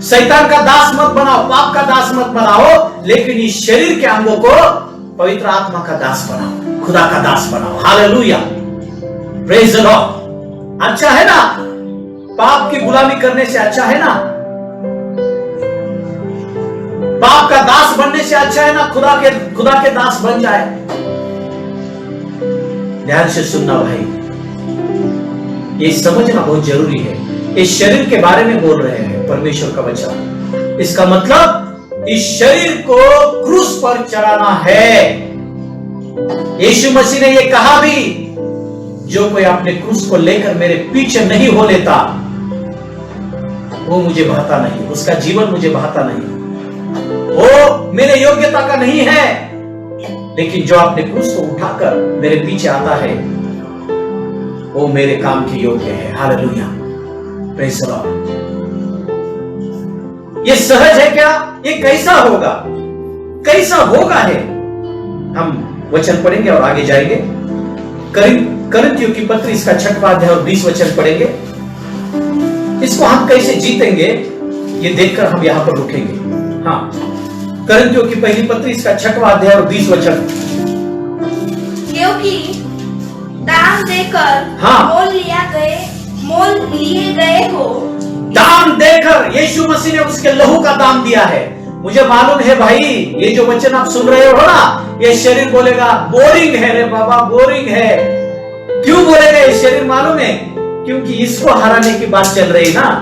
A: शैतान का दास मत बनाओ, पाप का दास मत बनाओ, लेकिन इस शरीर के अंगों को पवित्र आत्मा का दास बनाओ, खुदा का दास बनाओ। हालेलुया। Praise the Lord. अच्छा है ना, पाप की गुलामी करने से अच्छा है ना, पाप का दास बनने से अच्छा है ना खुदा के दास बन जाए। ध्यान से सुनना भाई, ये समझना बहुत जरूरी है। इस शरीर के बारे में बोल रहे हैं परमेश्वर का वचन। इसका मतलब इस शरीर को क्रूस पर चढ़ाना है। यीशु मसीह ने ये कहा भी, जो कोई अपने क्रूस को लेकर मेरे पीछे नहीं हो लेता वो मुझे भाता नहीं, उसका जीवन मुझे भाता नहीं, वो मेरे योग्यता का नहीं है। लेकिन जो अपने क्रूस को उठाकर मेरे पीछे आता है वो मेरे काम के योग्य है। हालेलुया। Praise the Lord. ये सहज है क्या? ये कैसा होगा? कैसा होगा है? हम वचन पढ़ेंगे और आगे जाएंगे। कोरिन्थियों की पत्री इसका 6वां अध्याय और 20 वचन पढ़ेंगे। इसको हम कैसे जीतेंगे ये देखकर हम यहां पर रुकेंगे। हाँ, कोरिन्थियों की पहली पत्री इसका 6वां अध्याय और 20 वचन।
C: क्योंकि दान देकर मोल लिए गए हो।
A: दान देकर यीशु मसीह ने उसके लहू का दाम दिया है। मुझे मालूम है भाई, ये जो वचन आप सुन रहे हो ना, ये शरीर बोलेगा बोरिंग है रे बाबा, बोरिंग है। क्यों बोलेगा ये शरीर? मालूम है, क्योंकि इसको हराने की बात चल रही ना,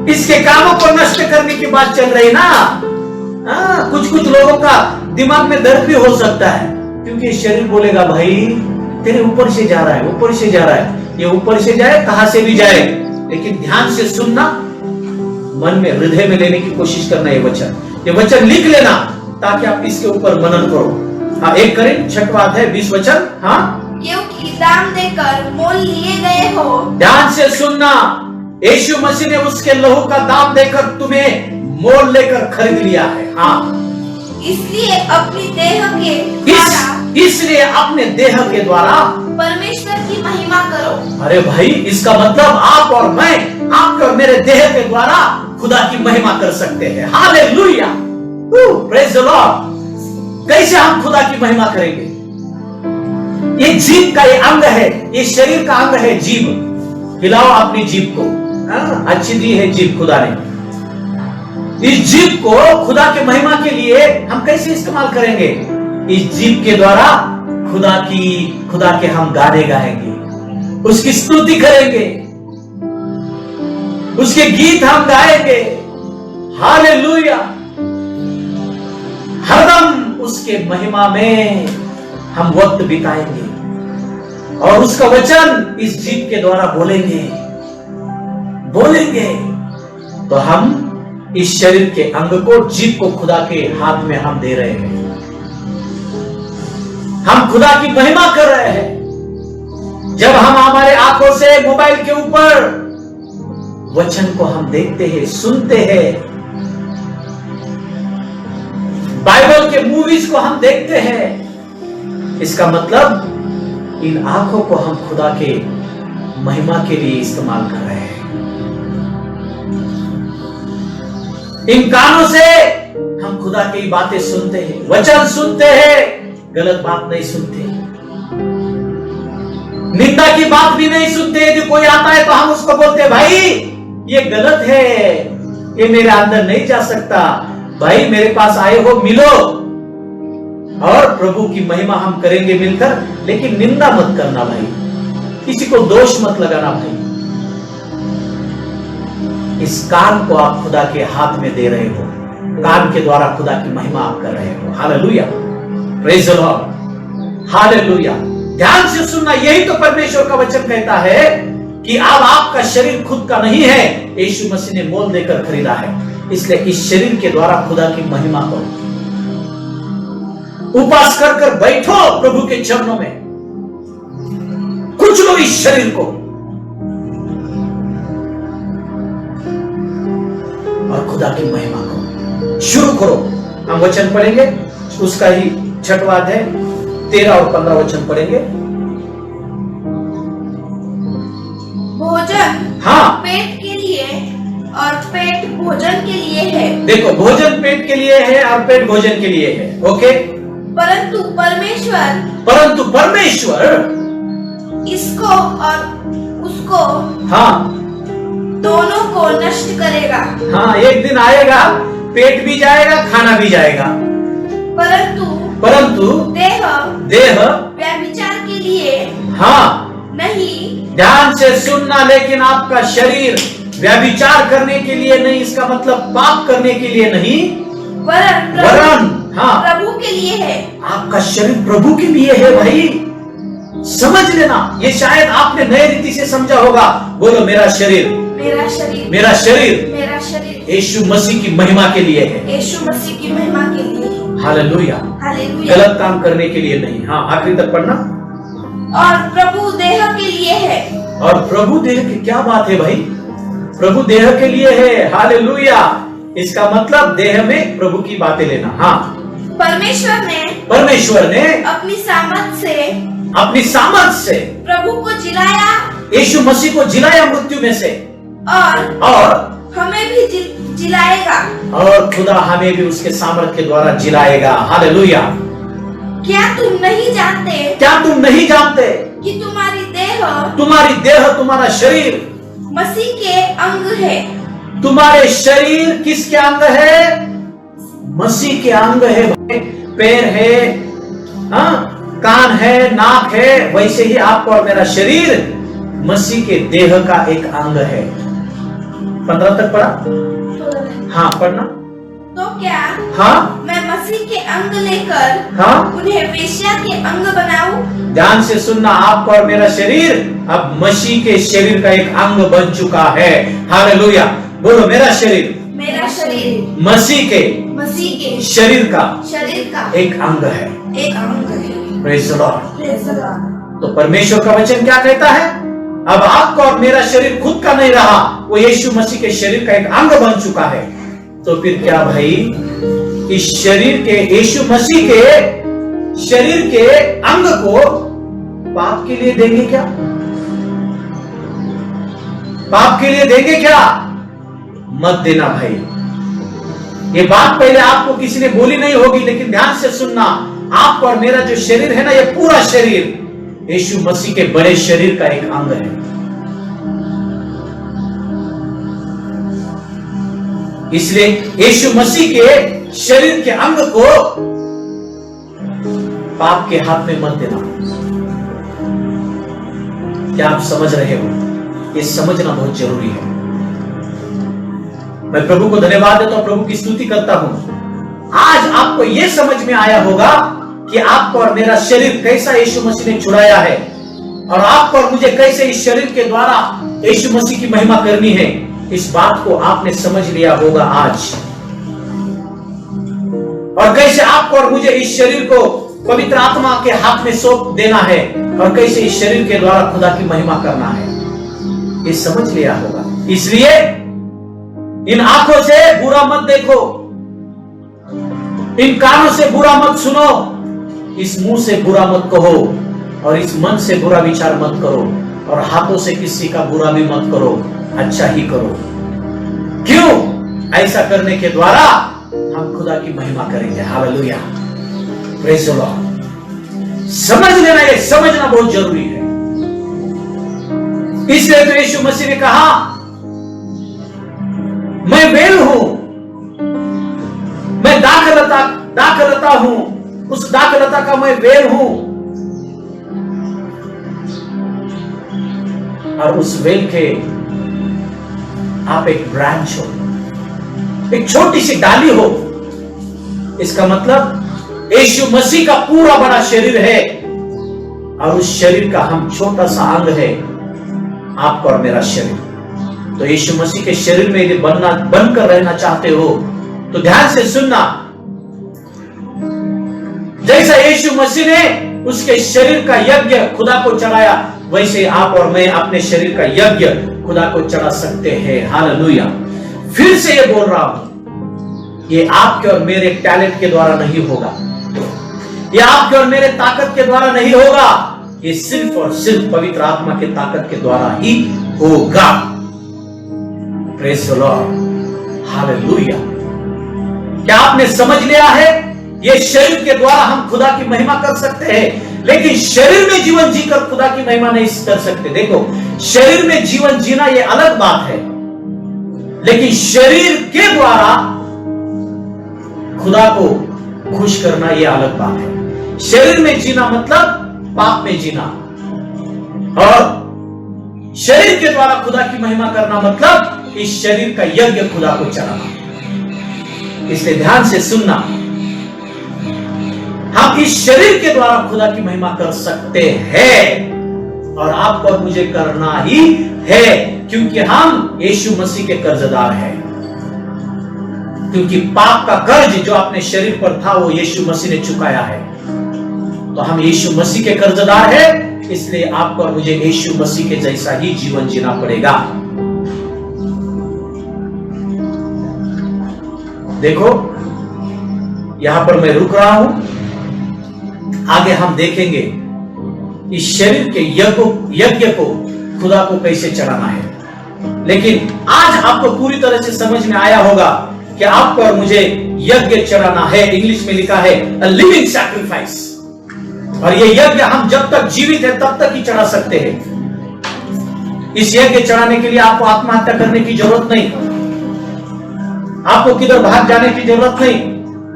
A: इसके कामों को नष्ट करने की बात चल रही ना। कुछ लोगों का दिमाग में दर्द भी हो सकता है। क्योंकि ये शरीर बोलेगा भाई तेरे ऊपर से जा रहा है, ऊपर से जा रहा है। ये ऊपर से जाए, कहां से भी जाए, लेकिन ध्यान से सुनना, मन में, हृदय में लेने की कोशिश करना। ये वचन लिख लेना ताकि आप इसके ऊपर मनन करो। हाँ, 1 Corinth 6वां अध्याय 20 वचन। हाँ,
C: क्योंकि दाम देकर मोल लिए गए हो।
A: ध्यान से सुनना, यीशु मसीह ने उसके लहू का दाम देकर तुम्हें मोल लेकर खरीद लिया है। हाँ,
C: इसलिए अपनी देह के द्वारा
A: इसलिए अपने देह के द्वारा
C: परमेश्वर की महिमा करो।
A: अरे भाई, इसका मतलब आप और मैं, आपके और मेरे देह के द्वारा खुदा की महिमा कर सकते हैं। Hallelujah, praise the Lord. कैसे हम खुदा की महिमा करेंगे? ये जीभ का ये अंग है, ये शरीर का अंग है जीभ। हिलाओ अपनी जीभ को। अच्छी दी है जीभ खुदा ने। इस जीभ को खुदा के महिमा के लिए हम कैसे इस्तेमाल करेंगे? इस जीभ के द्वारा खुदा के हम गाने गाएंगे, उसकी स्तुति करेंगे, उसके गीत हम गाएंगे। हालेलुया, हरदम उसके महिमा में हम वक्त बिताएंगे और उसका वचन इस जीभ के द्वारा बोलेंगे। तो हम इस शरीर के अंग को, जीभ को खुदा के हाथ में हम दे रहे हैं। हम खुदा की महिमा कर रहे हैं। जब हम हमारे आंखों से मोबाइल के ऊपर वचन को हम देखते हैं, सुनते हैं, बाइबल के मूवीज को हम देखते हैं, इसका मतलब इन आंखों को हम खुदा के महिमा के लिए इस्तेमाल कर रहे हैं। इन कानों से हम खुदा की बातें सुनते हैं, वचन सुनते हैं, गलत बात नहीं सुनते, निंदा की बात भी नहीं सुनते। यदि कोई आता है तो हम उसको बोलते हैं भाई ये गलत है, ये मेरे अंदर नहीं जा सकता, भाई मेरे पास आए हो, मिलो और प्रभु की महिमा हम करेंगे मिलकर। लेकिन निंदा मत करना भाई, किसी को दोष मत लगाना भाई। इस कान को आप खुदा के हाथ में दे रहे हो, कान के द्वारा खुदा की महिमा आप कर रहे हो। Hallelujah, praise the Lord, hallelujah. ध्यान से सुनना, यही तो परमेश्वर का वचन कहता है कि अब आपका शरीर खुद का नहीं है, यीशु मसीह ने मोल देकर खरीदा है। इसलिए इस शरीर के द्वारा खुदा की महिमा करो, उपास कर कर बैठो प्रभु के चरणों में, कुचलो इस शरीर को और खुदा की महिमा को शुरू करो। हम वचन पढ़ेंगे, उसका ही 6वां अध्याय 13 और 15 वचन पढ़ेंगे।
C: भोजन
A: हाँ,
C: पेट के लिए और पेट भोजन के लिए है।
A: देखो, भोजन पेट के लिए है और पेट भोजन के लिए है। ओके,
C: परंतु परमेश्वर इसको और उसको, हाँ, दोनों को नष्ट करेगा।
A: हाँ, एक दिन आएगा, पेट भी जाएगा, खाना भी जाएगा। परंतु देह
C: व्यभिचार के लिए,
A: हाँ,
C: नहीं।
A: ध्यान से सुनना, लेकिन आपका शरीर व्यभिचार करने के लिए नहीं, इसका मतलब पाप करने के लिए नहीं, वरन हाँ,
C: प्रभु के लिए है।
A: आपका शरीर प्रभु के लिए है भाई, समझ लेना। ये शायद आपने नए रीति से समझा होगा। बोलो, मेरा शरीर,
C: मेरा शरीर,
A: मेरा शरीर,
C: मेरा शरीर
A: यीशु मसीह की महिमा के लिए है।
C: यीशु मसीह की महिमा के लिए।
A: Hallelujah,
C: hallelujah.
A: गलत काम करने के लिए नहीं। हाँ, आखिरी तक पढ़ना।
C: और प्रभु देह के लिए है।
A: और प्रभु देह की क्या बात है भाई? प्रभु देह के लिए है। हालेलुया, इसका मतलब देह में प्रभु की बातें लेना। हाँ, परमेश्वर ने अपनी सामर्थ से
C: प्रभु को जिलाया,
A: यीशु मसीह को जिलाया मृत्यु में से, और
C: हमें भी जिलाएगा,
A: और खुदा हमें भी उसके सामर्थ के द्वारा जिलाएगा। हालेलुया।
C: क्या तुम नहीं जानते कि तुम्हारी देह, तुम्हारा शरीर मसीह के अंग है।
A: तुम्हारे शरीर किसके अंग है? मसीह के अंग है। पैर है, हाँ, कान है, नाक है, वैसे ही आपका और मेरा शरीर मसीह के देह का एक अंग है। 15 तक पढ़ा? हाँ, पढ़ना।
C: तो क्या
A: हाँ
C: मैं मसीह के अंग लेकर
A: हाँ,
C: उन्हें वेश्या के अंग बनाऊं?
A: ध्यान से सुनना, आपका और मेरा शरीर अब मसीह के शरीर का एक अंग बन चुका है। हालेलुया। बोलो, मेरा शरीर
C: मेरा शरीर
A: मसीह के
C: मसीह के
A: शरीर का एक अंग है।
C: एक अंग है।
A: Praise the Lord।
C: Praise the Lord।
A: तो परमेश्वर का वचन क्या कहता है? अब आपका और मेरा शरीर खुद का नहीं रहा, वो यीशु मसीह के शरीर का एक अंग बन चुका है। तो फिर क्या भाई, इस शरीर के, यीशु मसीह के शरीर के अंग को पाप के लिए देंगे क्या? पाप के लिए देंगे क्या? मत देना भाई। ये बात पहले आपको किसी ने बोली नहीं होगी, लेकिन ध्यान से सुनना, आपका और मेरा जो शरीर है ना, ये पूरा शरीर यीशु मसीह के बड़े शरीर का एक अंग है। इसलिए यीशु मसीह के शरीर के अंग को पाप के हाथ में मत देना। क्या आप समझ रहे हो? ये समझना बहुत जरूरी है। मैं प्रभु को धन्यवाद देता हूं, प्रभु की स्तुति करता हूं। आज आपको यह समझ में आया होगा कि आपको और मेरा शरीर कैसा यीशु मसीह ने छुड़ाया है, और आपको और मुझे कैसे इस शरीर के द्वारा यीशु मसीह की महिमा करनी है। इस बात को आपने समझ लिया होगा आज। और कैसे आपको और मुझे इस शरीर को पवित्र आत्मा के हाथ में सौंप देना है, और कैसे इस शरीर के द्वारा खुदा की महिमा करना है, ये समझ लिया होगा। इसलिए इन आंखों से बुरा मत देखो, इन कानों से बुरा मत सुनो, इस मुंह से बुरा मत कहो, और इस मन से बुरा विचार मत करो, और हाथों से किसी का बुरा भी मत करो, अच्छा ही करो। क्यों? ऐसा करने के द्वारा हम खुदा की महिमा करेंगे। हालेलुया। Praise the Lord. समझ लेना, ये समझना बहुत जरूरी है। इसलिए तो यीशु मसीह ने कहा, मैं वेल हूं, मैं दाखलता हूं, उस दाखलता का मैं वेल हूं, और उस वेल के आप एक ब्रांच हो, एक छोटी सी डाली हो। इसका मतलब यीशु मसीह का पूरा बड़ा शरीर है, और उस शरीर का हम छोटा सा अंग है, आपका और मेरा शरीर। तो यीशु मसीह के शरीर में यदि बनकर रहना चाहते हो तो ध्यान से सुनना, जैसा यीशु मसीह ने उसके शरीर का यज्ञ खुदा को चढ़ाया, वैसे आप और मैं अपने शरीर का यज्ञ खुदा को चढ़ा सकते हैं। हालेलुया। फिर से ये बोल रहा हूं, ये आपके और मेरे टैलेंट के द्वारा नहीं होगा, ये आपके और मेरे ताकत के द्वारा नहीं होगा, ये सिर्फ और सिर्फ पवित्र आत्मा के ताकत के द्वारा ही होगा। Praise the Lord. हालेलुया। क्या आपने समझ लिया है? ये शरीर के द्वारा हम खुदा की महिमा कर सकते हैं, लेकिन शरीर में जीवन जीकर खुदा की महिमा नहीं कर सकते। देखो, शरीर में जीवन जीना ये अलग बात है, लेकिन शरीर के द्वारा खुदा को खुश करना ये अलग बात है। शरीर में जीना मतलब पाप में जीना, और शरीर के द्वारा खुदा की महिमा करना मतलब इस शरीर का यज्ञ खुदा को चढ़ाना। इसलिए ध्यान से सुनना, हम इस शरीर के द्वारा खुदा की महिमा कर सकते हैं, और आपको और मुझे करना ही है, क्योंकि हम यीशु मसीह के कर्जदार हैं। क्योंकि पाप का कर्ज जो अपने शरीर पर था वो यीशु मसीह ने चुकाया है। तो हम यीशु मसीह के कर्जदार हैं, इसलिए आपको और मुझे यीशु मसीह के जैसा ही जीवन जीना पड़ेगा। देखो, यहां पर मैं रुक रहा हूं, आगे हम देखेंगे इस शरीर के यज्ञ को खुदा को कैसे चढ़ाना है। लेकिन आज आपको पूरी तरह से समझ में आया होगा कि आपको और मुझे यज्ञ चढ़ाना है। इंग्लिश में लिखा है अ लिविंग सैक्रिफाइस, और ये यज्ञ हम जब तक जीवित है तब तक ही चढ़ा सकते हैं। इस यज्ञ चढ़ाने के लिए आपको आत्महत्या करने की जरूरत नहीं, आपको किधर भाग जाने की जरूरत नहीं।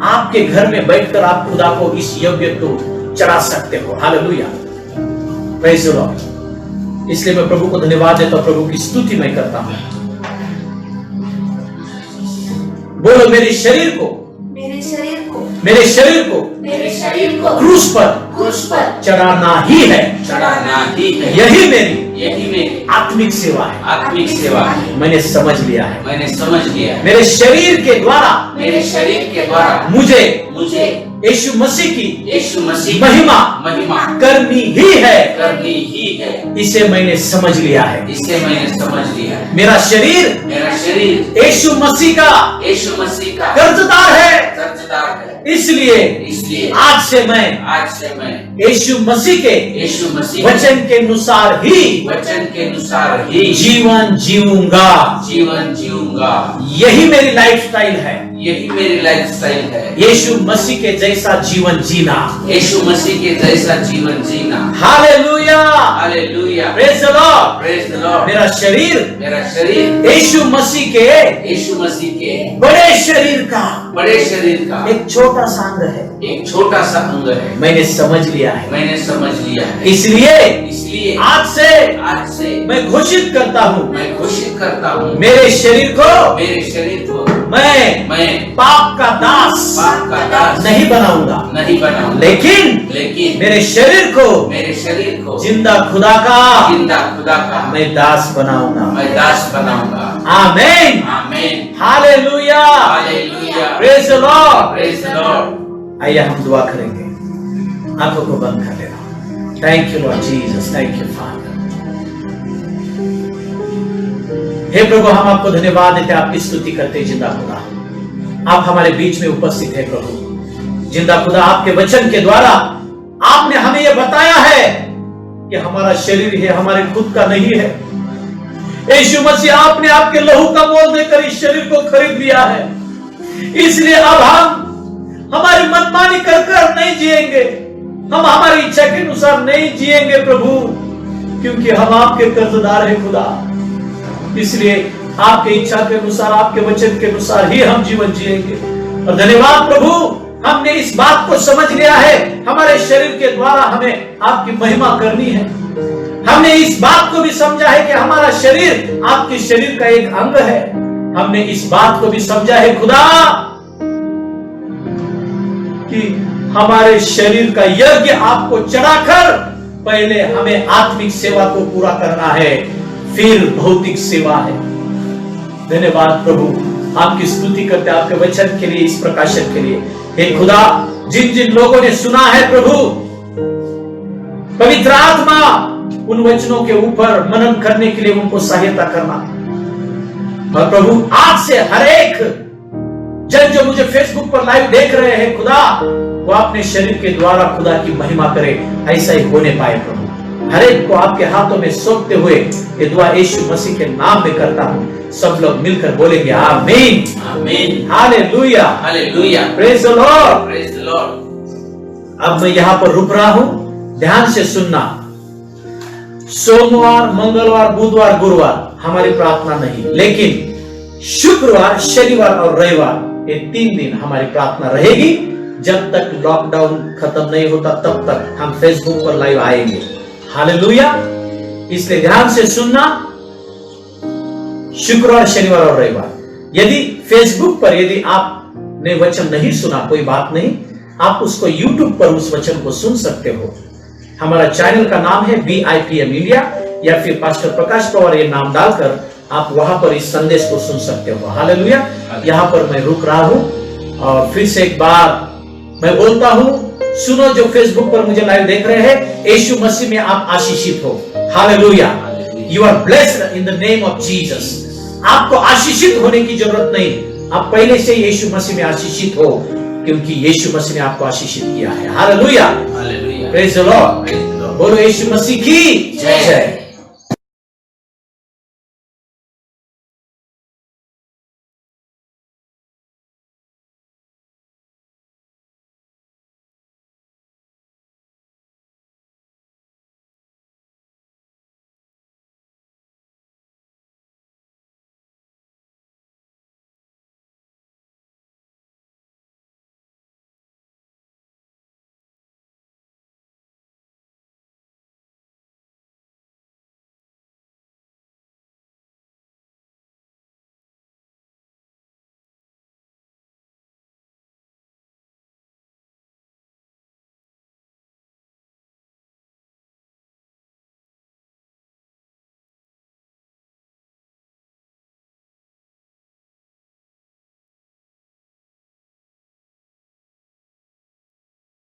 A: आपके घर में बैठकर आप खुदा को इस यज्ञ को चढ़ा सकते हो। हालेलुया। Praise the Lord. इसलिए मैं प्रभु को धन्यवाद देता हूं, प्रभु की स्तुति मैं करता हूं। बोलो मेरे शरीर को
C: मेरे शरीर को
A: मेरे शरीर को
B: मेरे शरीर को
A: क्रूस पर
B: क्रूस पर
A: चढ़ाना ही है।
E: चढ़ाना ही है।
A: यही मेरी
E: यही मेरी
A: आत्मिक सेवा है।
E: आत्मिक सेवा है।
A: मैंने समझ लिया है।
E: मैंने समझ लिया है।
A: मेरे शरीर के द्वारा
E: मेरे शरीर के द्वारा
A: मुझे
E: मुझे
A: यीशु मसीह की
E: यीशु मसीह
A: महिमा
E: महिमा
A: करनी ही है।
E: करनी ही है।
A: इसे मैंने समझ लिया है।
E: इसे मैंने समझ लिया है।
A: मेरा शरीर
E: मेरा शरीर
A: यीशु मसीह का
E: यीशु मसीह का
A: कर्जदार है।
E: कर्जदार है।
A: इसलिए
E: इसलिए
A: आज से मैं
E: मैं
A: यीशु मसीह के
E: यीशु मसीह
A: वचन के अनुसार ही
E: वचन के अनुसार ही
A: जीवन जीऊंगा।
E: जीवन जीऊंगा।
A: यही मेरी लाइफस्टाइल है।
E: यही मेरी लाइफस्टाइल है।
A: यीशु मसीह के जैसा जीवन जीना।
E: यीशु मसीह के जैसा जीवन जीना।
A: Hallelujah,
E: hallelujah,
A: praise the Lord.
E: Praise the Lord.
A: मेरा शरीर
E: मेरा शरीर
A: यीशु मसीह के
E: यीशु मसीह के
A: बड़े शरीर का
E: बड़े शरीर का
A: एक छोटा सा अंग है।
E: एक छोटा सा अंग है।
A: मैंने समझ लिया है।
E: मैंने समझ लिया है।
A: इसलिए
E: इसलिए
A: आज से
E: मैं
A: घोषित करता हूँ,
E: मैं घोषित करता हूँ
A: मेरे शरीर को
E: मेरे शरीर को
A: मैं पाप का दास
E: पाप का दास
A: नहीं बनाऊंगा,
E: नहीं बनाऊंगा।
A: लेकिन मेरे शरीर को जिंदा खुदा का मैं दास बनाऊंगा।
E: दास बनाऊंगा।
A: Amen,
E: amen,
A: hallelujah,
E: hallelujah,
A: praise the Lord,
E: praise the Lord.
A: आइए हम दुआ करेंगे। आंखों को बंद कर लेना। Thank you Lord Jesus, thank you Father. हे प्रभु, हम आपको धन्यवाद देते, आपकी स्तुति करते। जिंदा खुदा, आप हमारे बीच में उपस्थित है प्रभु। जिंदा खुदा, आपके वचन के द्वारा आपने हमें यह बताया है कि हमारा शरीर है, हमारे खुद का नहीं है। यीशु मसीह, आपने आपके लहू का मोल देकर इस शरीर को खरीद लिया है। इसलिए अब हम हमारी मनमानी कर नहीं जिएंगे, हम हमारी इच्छा के अनुसार नहीं जिएंगे प्रभु, क्योंकि हम आपके कर्जदार हैं खुदा। इसलिए आपके इच्छा के अनुसार, आपके वचन के अनुसार ही हम जीवन जिएंगे। और धन्यवाद प्रभु, हमने इस बात को समझ लिया है, हमारे शरीर के द्वारा हमें आपकी महिमा करनी है। हमने इस बात को भी समझा है कि हमारा शरीर आपके शरीर का एक अंग है। हमने इस बात को भी समझा है खुदा कि हमारे शरीर का यज्ञ आपको चढ़ाकर पहले हमें आत्मिक सेवा को पूरा करना है, फिर भौतिक सेवा है। धन्यवाद प्रभु, आपकी स्तुति करते आपके वचन के लिए, इस प्रकाशन के लिए। हे खुदा, जिन जिन लोगों ने सुना है प्रभु, पवित्र आत्मा उन वचनों के ऊपर मनन करने के लिए उनको सहायता करना। और प्रभु, आज से हर एक जन जो मुझे फेसबुक पर लाइव देख रहे हैं खुदा, वो अपने शरीर के द्वारा खुदा की महिमा करे, ऐसा ही होने पाए प्रभु। हर एक को आपके हाथों में सौंपते हुए ये दुआ यीशु मसीह के नाम में करता हूँ। सब लोग मिलकर बोलेंगे आमीन,
E: amen,
A: hallelujah,
E: hallelujah,
A: praise the Lord,
E: praise the Lord.
A: अब मैं यहाँ पर रुक रहा हूँ, ध्यान से सुनना। सोमवार, मंगलवार, बुधवार, गुरुवार हमारी प्रार्थना नहीं, लेकिन शुक्रवार, शनिवार और रविवार ये 3 दिन हमारी प्रार्थना रहेगी। जब तक लॉकडाउन खत्म नहीं होता तब तक हम फेसबुक पर लाइव आएंगे। हालेलुया, इसलिए ध्यान से सुनना। शुक्रवार, शनिवार और रविवार। यदि फेसबुक पर यदि आपने वचन नहीं सुना, कोई बात नहीं, आप उसको यूट्यूब पर उस वचन को सुन सकते हो। हमारा चैनल का नाम है VIPM इंडिया, या फिर पास्टर प्रकाश पवार ये नाम डालकर आप वहां पर इस संदेश को सुन सकते हो। हालेलुया। यहाँ पर मैं रुक रहा हूं और फिर से एक बार मैं बोलता हूं, सुनो जो फेसबुक पर मुझे लाइव देख रहे हैं, यीशु मसीह में आप आशीषित हो। Hallelujah, you are blessed in the name of Jesus. आपको आशीषित होने की जरूरत नहीं, आप पहले से यीशु मसीह में आशीषित हो, क्योंकि यीशु मसीह ने आपको आशीषित किया है। Hallelujah,
E: hallelujah,
A: praise the Lord. बोलो यीशु मसीह की जय।